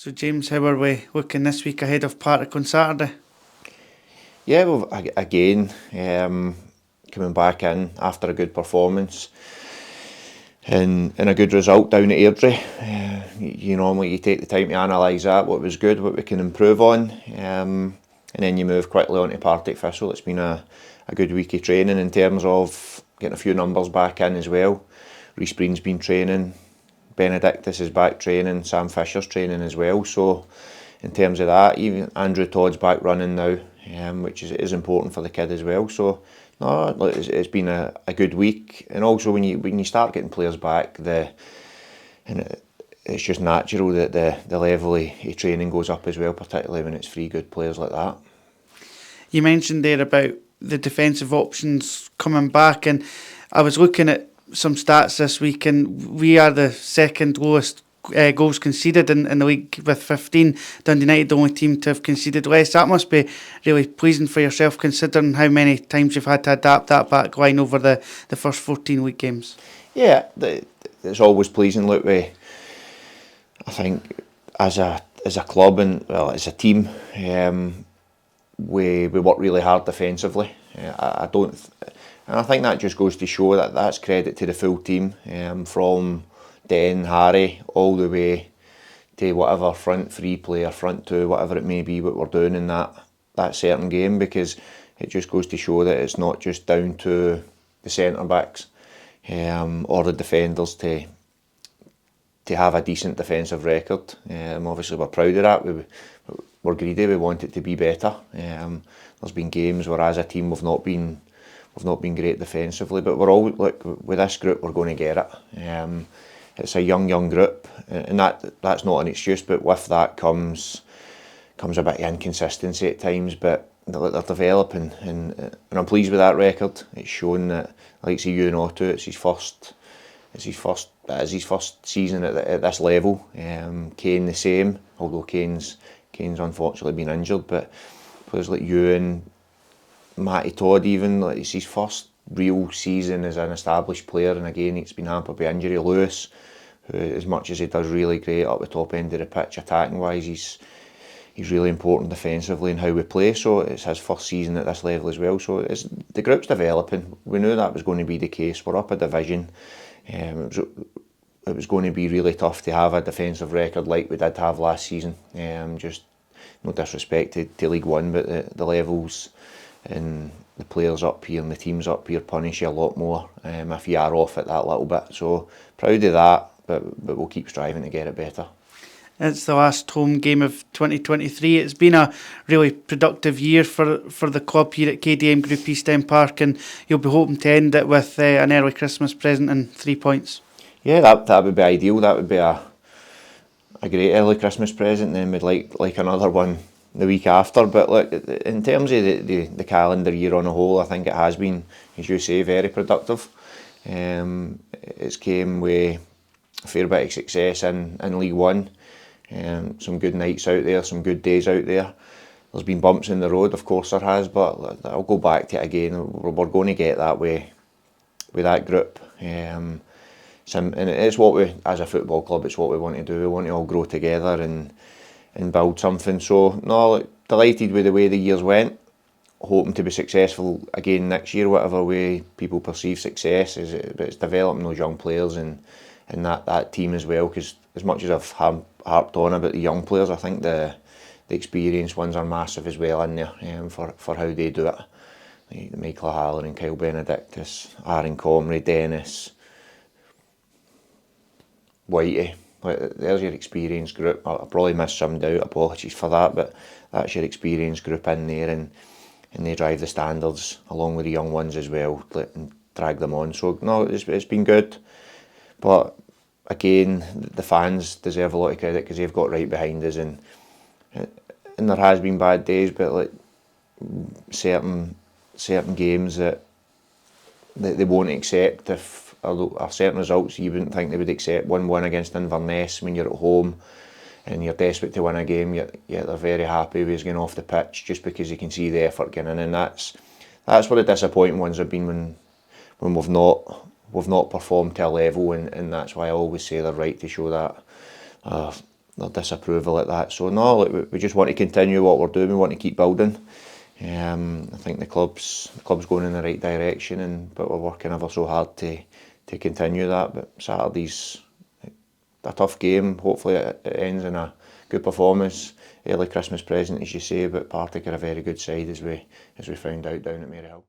So James, how are we looking this week ahead of Partick on Saturday? Yeah, well, again, coming back in after a good performance and a good result down at Airdrie. You normally take the time to analyse that, what was good, what we can improve on, and then you move quickly on to Partick Thistle. It's been a good week of training in terms of getting a few numbers back in as well. Rhys Breen's been training, Benedictus is back training, Sam Fisher's training as well. So in terms of that, even Andrew Todd's back running now, which is important for the kid as well. So no, it's been a good week, and also when you start getting players back, it's just natural that the level of training goes up as well, particularly when it's three good players like that. You mentioned there about the defensive options coming back, and I was looking at some stats this week, and we are the second lowest goals conceded in the league with 15. Dundee United the only team to have conceded less. That must be really pleasing for yourself, considering how many times you've had to adapt that back line over the first 14 league games. Yeah, it's always pleasing. Look, I think as a club and as a team, we work really hard defensively. And I think that just goes to show that that's credit to the full team, from Den, Harry, all the way to whatever front three player, front two, whatever it may be, what we're doing in that certain game, because it just goes to show that it's not just down to the centre backs or the defenders to have a decent defensive record. Obviously we're proud of that. We're greedy. We want it to be better. There's been games where as a team we've not been great defensively, but we're all with this group we're going to get it. It's a young group, and that's not an excuse, but with that comes a bit of inconsistency at times, but they're developing, and I'm pleased with that record. It's shown that, like say Ewan Otto, it's his first season at this level. Kane the same, although Kane's unfortunately been injured, but players like Ewan, Matty Todd even, it's his first real season as an established player, and again it's been hampered by injury. Lewis, who as much as he does really great up the top end of the pitch attacking wise, he's really important defensively in how we play, so it's his first season at this level as well. So the group's developing. We knew that was going to be the case. We're up a division. It was going to be really tough to have a defensive record like we did have last season. Just no disrespect to League One, but the levels and the players up here and the teams up here punish you a lot more if you are off it that little bit. So proud of that, but we'll keep striving to get it better. It's the last home game of 2023. It's been a really productive year for the club here at KDM Group East End Park, and you'll be hoping to end it with an early Christmas present and 3 points. Yeah, that would be ideal. That would be a great early Christmas present, and then we'd like another one the week after. But look, in terms of the calendar year on a whole, I think it has been, as you say, very productive. It's came with a fair bit of success in League One. Some good nights out there, some good days out there. There's been bumps in the road, of course there has, but I'll go back to it again. We're going to get that way with that group. And it's what we, as a football club, it's what we want to do. We want to all grow together and build something. So, no, delighted with the way the years went. Hoping to be successful again next year, whatever way people perceive success. But it's developing those young players and that team as well, because as much as I've harped on about the young players, I think the experienced ones are massive as well in there for how they do it. Like Michael Haller and Kyle Benedictus, Aaron Comrie, Dennis, Whitey. There's your experienced group. I probably missed somebody out, apologies for that, but that's your experienced group in there, and they drive the standards along with the young ones as well and drag them on. So no, it's been good, but again, the fans deserve a lot of credit because they've got right behind us, and there has been bad days, but like certain games that they won't accept, if or certain results you wouldn't think they would accept. 1-1 against Inverness when you're at home and you're desperate to win a game, yet they're very happy with us getting off the pitch just because you can see the effort getting in, and that's what the disappointing ones have been when we've not performed to a level, and that's why I always say they're right to show that disapproval at that. So no, look, we just want to continue what we're doing. We want to keep building. I think the club's going in the right direction, but we're working ever so hard to continue that. But Saturday's a tough game. Hopefully it ends in a good performance. Early Christmas present, as you say, but Partick are a very good side, as we found out down at Maryhill.